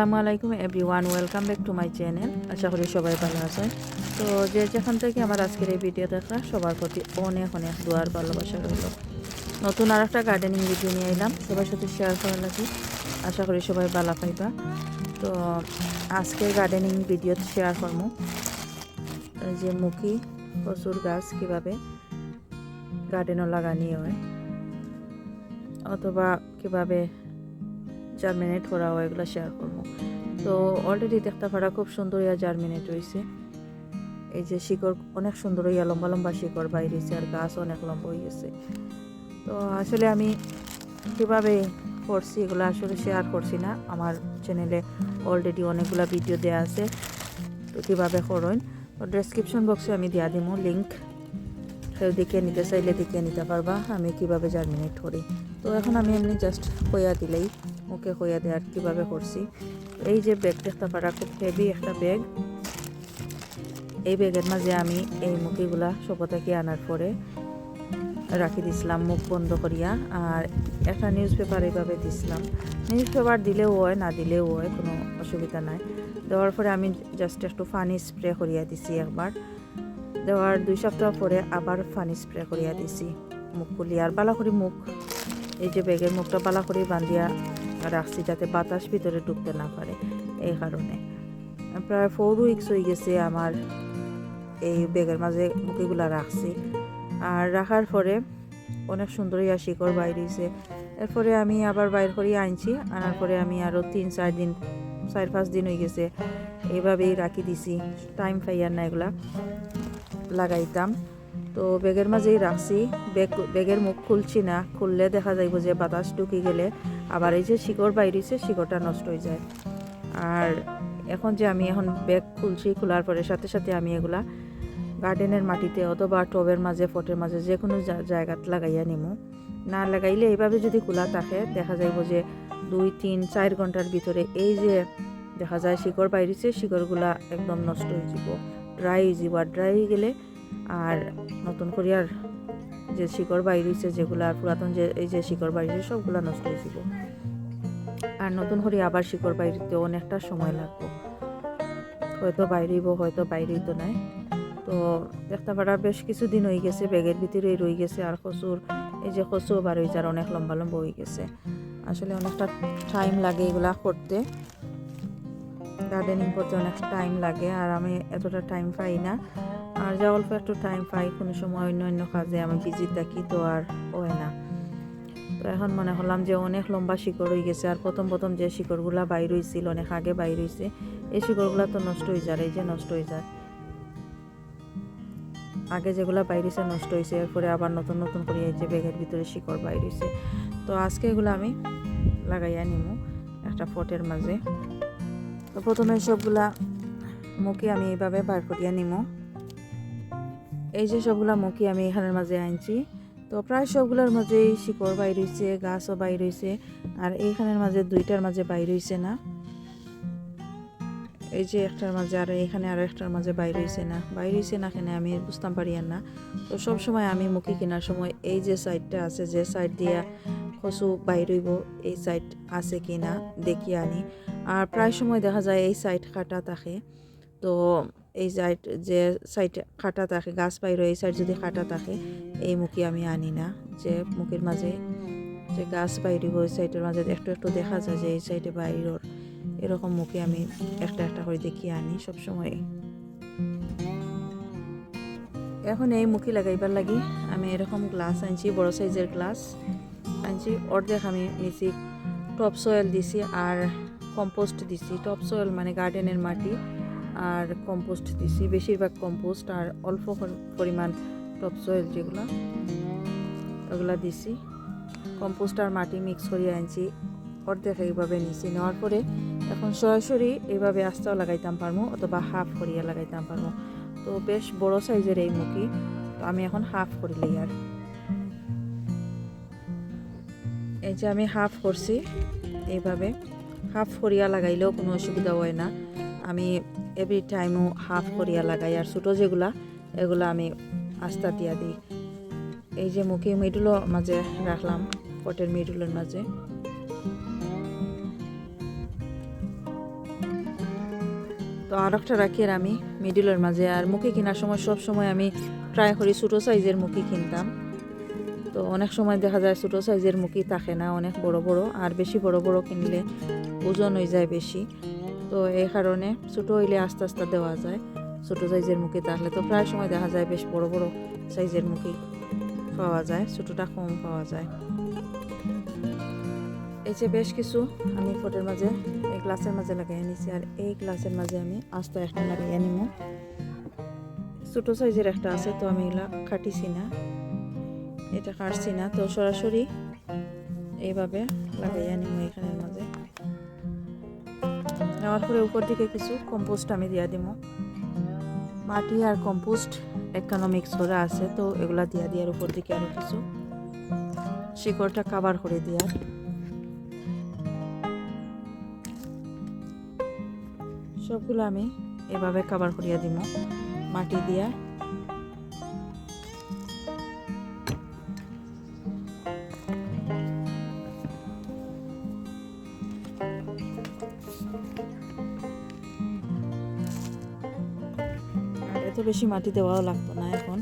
আসসালামু আলাইকুম everyone, welcome back to my channel. আশা করি সবাই ভালো আছেন। তো যেখান থেকে আমার আজকের এই ভিডিও দেখা সবার প্রতি অনেক অনেক দোয়ার ভালোবাসা রইল। নতুন আর একটা গার্ডেনিং ভিডিও নিয়ে এলাম সবার সাথে শেয়ার করা লাগে। আশা করি সবাই ভালো পাইবা। তো আজকের গার্ডেনিং ভিডিও শেয়ার করবো যে মুখী কচুর গাছ কীভাবে গার্ডেনও লাগানি হয় অথবা কীভাবে জার্মিনেট করা হয় এগুলো শেয়ার করবো। তো অলরেডি দেখতে পারা খুব সুন্দর জার্মিনেট হয়েছে। এই যে শিকড় অনেক সুন্দর হইয়া লম্বা লম্বা শিকড় বাইরেছে আর গাছ অনেক লম্বা হয়ে গেছে। তো আসলে আমি কীভাবে করছি এগুলো আসলে শেয়ার করছি না, আমার চ্যানেলে অলরেডি অনেকগুলো ভিডিও দেওয়া আছে। তো কীভাবে করেন তো ডেসক্রিপশন বক্সে আমি দিয়া দিব লিঙ্ক, কেউ দেখে নিতে চাইলে দেখে নিতে পারবা আমি কিভাবে জার্মিনেট করি। তো এখন আমি এমনি জাস্ট কইয়া দিলেই মুখে কইয়া দেওয়ার কীভাবে করছি। এই যে ব্যাগ দেখতে পারা খুব হেভি একটা ব্যাগ, এই ব্যাগের মাঝে আমি এই মুখিগুলা সবতাকে আনার পরে রাখি দিছিলাম মুখ বন্ধ করিয়া, আর একটা নিউজ পেপার এইভাবে দিছিলাম। নিউজ পেপার দিলেও হয় না দিলেও হয়, কোনো অসুবিধা নাই। দেওয়ার পরে আমি জাস্ট একটু পানি স্প্রে করিয়া দিছি একবার, দেওয়ার 2 সপ্তাহ পরে আবার পানি স্প্রে করিয়া দিছি মুখ খুলি। আর বালা করে মুখ এই যে ব্যাগের মুখটা বালা করে বান্ধিয়া রাখছি যাতে বাতাস ভিতরে ঢুকতে না পারে। এই কারণে প্রায় 4 উইকস হয়ে গেছে আমার এই ব্যাগের মাঝে মুখিগুলা রাখছি। আর রাখার পরে অনেক সুন্দর শিকড় বাইর হয়েছে। এরপরে আমি আবার বাইর করিয়ে আনছি, আনার পরে আমি আরও 4-5 দিন হয়ে গেছে এইভাবেই রাখি দিছি। টাইম পাইয়ার না এগুলা লাগাইতাম, তো ব্যাগের মাঝেই রাখছি। ব্যাগের মুখ খুলছি না, খুললে দেখা যাইব যে বাতাস ঢুকে গেলে আবার এই যে শিকড় বাইরেছে শিকড়টা নষ্ট হয়ে যায়। আর এখন যে আমি এখন ব্যাগ খুলছি, খোলার পরে সাথে সাথে আমি এগুলা গার্ডেনের মাটিতে অথবা টবের মাঝে ফটের মাঝে যে কোনো জায়গাত লাগাইয়া নিমু। না লাগাইলে এইভাবে যদি খোলা থাকে দেখা যাইব যে 2-3-4 ঘন্টার ভিতরে এই যে দেখা যায় শিকড় বাইরেছে শিকড়গুলা একদম নষ্ট হয়ে যাব, ড্রাই হয়ে যাব। আর ড্রাই হয়ে গেলে আর নতুন করে আর যে শিকড় বাইরেছে যেগুলো আর পুরাতন যে এই যে শিকড় বাইরেছে সবগুলা নষ্ট হয়ে যাব। আর নতুন করে আবার শিকড় বাইরেতে অনেকটা সময় লাগবে, হয়তো বাইরেইব হয়তো বাইরেই তো নাই। তো দেখতে পারা বেশ কিছুদিন হয়ে গেছে ব্যাগের ভিতরেই রয়ে গেছে। আর কচুর এই যে কচু বার হয়ে যার অনেক লম্বা লম্বা হয়ে গেছে। আসলে অনেকটা টাইম লাগে এগুলা করতে, গার্ডেনিং করতে অনেক টাইম লাগে। আর আমি এতটা টাইম পাই না, আর যা অল্প একটু টাইম পাই কোনো সময় অন্য অন্য কাজে আমি বিজি থাকি, তো আর হয় না। তো এখন মনে হলাম যে অনেক লম্বা শিকড় হয়ে গেছে। আর প্রথম যে শিকড়গুলা বাইর হয়েছিল অনেক আগে বাইর হয়েছে, এই শিকড়গুলা তো নষ্ট হয়ে যায়, এই যে নষ্ট হয়ে যায়। আগে যেগুলো বাইরেছে নষ্ট হয়েছে, এরপরে আবার নতুন নতুন করে এই যে ব্যাগের ভিতরে শিকড় বাইরেছে। তো আজকে এগুলো আমি লাগাইয়া নিমু একটা পটের মাঝে। তো প্রথমে সবগুলা মুখি আমি এইভাবে বার করিয়া নিমু। এই যে সবগুলা মুখি আমি এখানের মাঝে আনছি, তো প্রায় সবগুলোর মাঝেই শিকড় বাইর হয়েছে, গাছও বাইর হয়েছে। আর এইখানের মাঝে 2টার মাঝে বাইর হয়েছে না, এই যে একটার মাঝে আর এখানে আরও একটার মাঝে বাইর হয়েছে না কেন আমি বুঝতাম পারি না। তো সব সময় আমি মুখি কেনার সময় এই যে সাইডটা আছে, যে সাইড দিয়ে কচু বাইর হইব এই সাইড আছে কি না দেখি আনি। আর প্রায় সময় দেখা যায় এই সাইড কাটা থাকে, তো এই সাইড যে সাইড কাটা থাকে গাছ বাইর এই সাইড যদি কাটা থাকে এই মুখি আমি আনি না। যে মুখের মাঝে যে গাছ বাইর হইব ওই সাইডের মাঝে একটু একটু দেখা যায় যে এই সাইডে বাইরের, এরকম মুখে আমি একটা একটা করে দেখিয়ে আনি সবসময়। এখন এই মুখি লাগাইবার লাগি আমি এরকম গ্লাস আনছি, বড় সাইজের গ্লাস আনছি। অর্ধেক আমি নিচে টপ সয়েল দিছি আর কম্পোস্ট দিছি। টপ সয়েল মানে গার্ডেনের মাটি, আর কম্পোস্ট দিছি, বেশিরভাগ কম্পোস্ট আর অল্প পরিমাণ টপ সয়েল যেগুলো ওগুলা দিছি। কম্পোস্ট আর মাটি মিক্স করিয়ে আনছি, অর্ধেক এইভাবে নিছি। নেওয়ার পরে এখন সরাসরি এইভাবে আস্তেও লাগাইতাম পারবো অথবা হাফ করিয়া লাগাইতাম পারবো। তো বেশ বড় সাইজের এই মুখি, তো আমি এখন হাফ করিলেই আর এই যে আমি হাফ করছি। এইভাবে হাফ করিয়া লাগাইলেও কোনো অসুবিধা হয় না, আমি এভরি টাইমও হাফ করিয়া লাগাই। আর ছোটো যেগুলা এগুলা আমি আস্তা দিয়া দিই। এই যে মুখি মিডুলের মাঝে রাখলাম, পটের মিডুলের মাঝে। তো আর একটা রাখি আর আমি মিডিলের মাঝে। আর মুখি কেনার সময় সব সময় আমি ট্রাই করি ছোটো সাইজের মুখি কিনতাম। তো অনেক সময় দেখা যায় ছোটো সাইজের মুখি থাকে না, অনেক বড় বড়, আর বেশি বড় বড় কিনলে ওজন হয়ে যায় বেশি। তো এই কারণে ছোটো হইলে আস্তে আস্তে দেওয়া যায়, ছোটো সাইজের মুখি থাকলে। তো প্রায় সময় দেখা যায় বেশ বড় বড় সাইজের মুখি পাওয়া যায়, ছোটোটা কম পাওয়া যায়। এই যে বেশ কিছু আমি ফটের মাঝে এই গ্লাসের মাঝে লাগাই নিছি, আর এই গ্লাসের মাঝে আমি আস্তে একটা লাগাইয়া নিব। ছোটো সাইজের একটা আছে, তো আমি এগুলা কাটিছি না, এটা কাটছি না, তো সরাসরি এইভাবে লাগাইয়া নিব এখানের মাঝে। নেওয়ার পরে উপর দিকে কিছু কম্পোস্ট আমি দিয়া দিব। মাটি আর কম্পোস্ট একখানো মিক্স করা আছে, তো এগুলা দিয়া দিয়ার উপর দিকে আরো কিছু শিকড়টা কাভার করে দিয়ার। সবগুলো আমি এভাবে কাভার করিয়া দিব মাটি দিয়া। এত বেশি মাটি দেওয়াও লাগতো না, এখন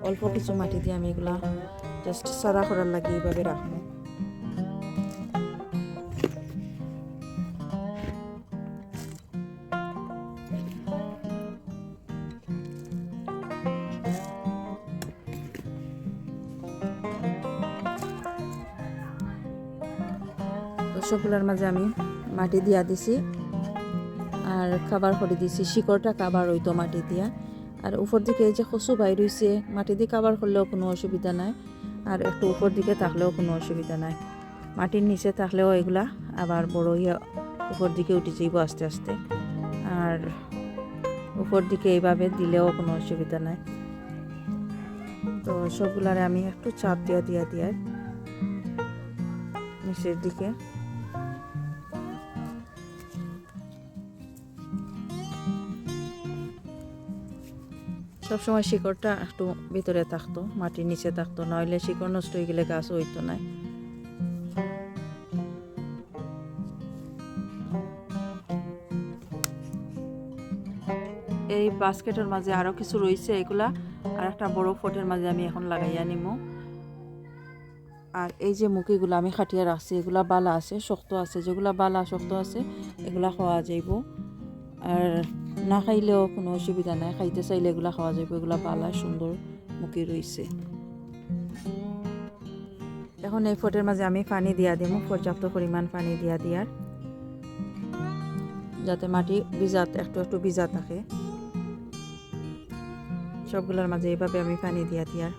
অল্প কিছু মাটি দিয়ে আমি এগুলা জাস্ট সাদা করার লাগে এইভাবে রাখবো। সবগুলোর মাঝে আমি মাটি দিয়া দিছি আর কাভার করে দিছি, শিকড়টা কাভার হইতো মাটি দিয়া। আর উপর দিকে এই যে কচু বাইর হইছে, মাটি দিয়ে কাভার করলেও কোনো অসুবিধা নাই, আর একটু উপর দিকে থাকলেও কোনো অসুবিধা নাই। মাটির নিচে থাকলেও এগুলা আবার বড় হইয়া উপর দিকে উঠে যাইব আস্তে আস্তে, আর উপর দিকে এইভাবে দিলেও কোনো অসুবিধা নাই। তো সবগুলারে আমি একটু চাপ দিয়া নিচের দিকে। সবসময় শিকড়টা একটু ভিতরে থাকতো, মাটির নিচে থাকতো, নইলে শিকড় নষ্ট হয়ে গেলে গাছ হইতো না। এই বাস্কেটের মাঝে আরো কিছু রয়েছে, এগুলা আর একটা বড় ফটের মাঝে আমি এখন লাগাইয়া নিব। আর এই যে মুখিগুলো আমি খাটিয়া রাখছি, এগুলা বালা আছে, শক্ত আছে, যেগুলা বালা শক্ত আছে এগুলা খাওয়া যাইব, আর না খাইলেও কোনো অসুবিধা নাই, খাইতে চাইলে এগুলা খাওয়া যাবে। এগুলা বালা সুন্দর মুখি রয়েছে। এখন এই ফটের মাঝে আমি পানি দিয়া দিব, পর্যাপ্ত পরিমাণ পানি দিয়ার, যাতে মাটি একটু ভিজা থাকে। সবগুলোর মাঝে এইভাবে আমি পানি দিয়ার।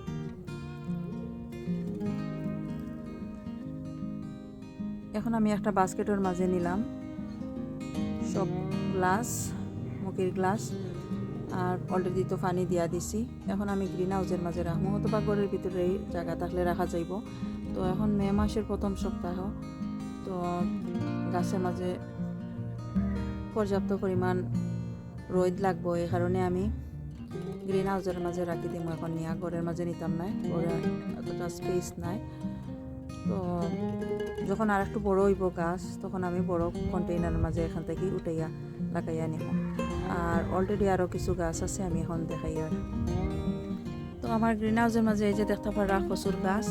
এখন আমি একটা বাস্কেটের মাঝে নিলাম সব গ্লাস, মুখির গ্লাস, আর অলরেডি তো পানি দিয়া দিছি। এখন আমি গ্রিন হাউসের মাঝে রাখবো, অথবা ঘরের ভিতরে জায়গা থাকলে রাখা যাইব। তো এখন মে মাসের প্রথম সপ্তাহ, তো গাছের মাঝে পর্যাপ্ত পরিমাণ রোদ লাগবো, এই কারণে আমি গ্রিন হাউসের মাঝে রাখি দিব। এখন নিয়ে ঘরের মাঝে নিতাম না, ঘরে এতটা স্পেস নাই। তো যখন আর একটু বড় হইব গাছ, তখন আমি বড় কন্টেইনারের মাঝে এখান থেকে উঠাইয়া লাগাইয়া নিব। আর অলরেডি আরও কিছু গাছ আছে, আমি এখন দেখাই। আর তো আমার গ্রিন হাউসের মাঝে এই যে দেখতে পারা কচুর গাছ,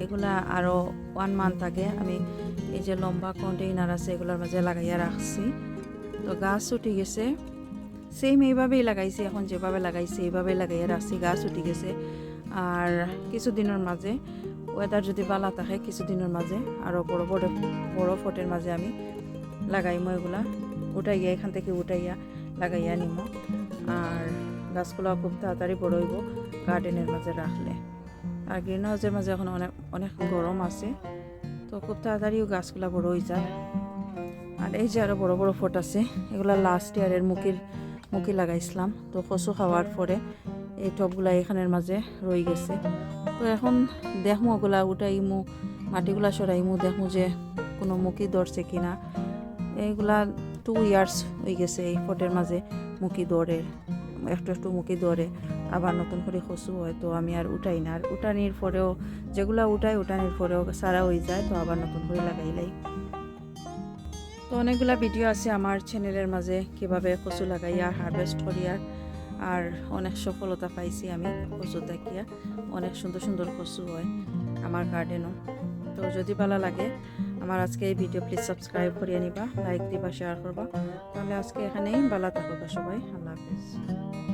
এগুলা আরও 1 মান্থ আগে আমি এই যে লম্বা কন্টেইনার আছে এগুলোর মাঝে লাগাইয়া রাখছি। তো গাছ উঠে গেছে, সেম এইভাবেই লাগাইছি, এখন যেভাবে লাগাইছি এইভাবেই লাগাইয়া রাখছি, গাছ উঠে গেছে। আর কিছুদিনের মাঝে ওয়েদার যদি ভালো থাকে, কিছুদিনের মাঝে আরও বড় ফটের মাঝে আমি লাগাইমো, এগুলা উঠাইয়া এখান থেকে উঠাইয়া লাগাইয়া নিব। আর গাছগুলো খুব তাড়াতাড়ি বড় হইব গার্ডেনের মাঝে রাখলে। আর গ্রিন হাউসের মাঝে এখন অনেক গরম আছে, তো খুব তাড়াতাড়িও গাছগুলো বড় হয়ে যায়। আর এই যে আরও বড় বড় ফট আছে, এগুলা লাস্ট ইয়ারের মুখি লাগাইছিলাম। তো কচু খাওয়ার পরে এই টবগুলা এখানের মাঝে রয়ে গেছে। তো এখন দেখমু ওগুলা উঠাইমু, মাটিগুলা সরাইমু, দেখমু যে কোনো মুখি ধরছে কিনা। এইগুলা 2 ইয়ার্স হয়ে গেছে এই ফটের মাঝে মুখি দৌড়ে, একটু মুখি দৌড়ে, আবার নতুন করে কচু হয়। তো আমি আর উঠাই না, আর উঠানির পরেও যেগুলা উঠানির পরেও সারা হয়ে যায়, তো আবার নতুন করে লাগাইলাই। তো অনেকগুলা ভিডিও আছে আমার চ্যানেলের মাঝে কিভাবে কচু লাগাইয়া হারভেস্ট করিয়া আর অনেক সফলতা পাইছি আমি কচু দেখিয়া অনেক সুন্দর সুন্দর কচু হয় আমার গার্ডেনও। তো যদি ভালো লাগে আমার আজকে এই ভিডিও প্লিজ সাবস্ক্রাইব করিয়ে নিবা, লাইক দিবা, শেয়ার করবা। তাহলে আজকে এখানেই ভালো থাকো সবাই, আল্লাহ হাফেজ।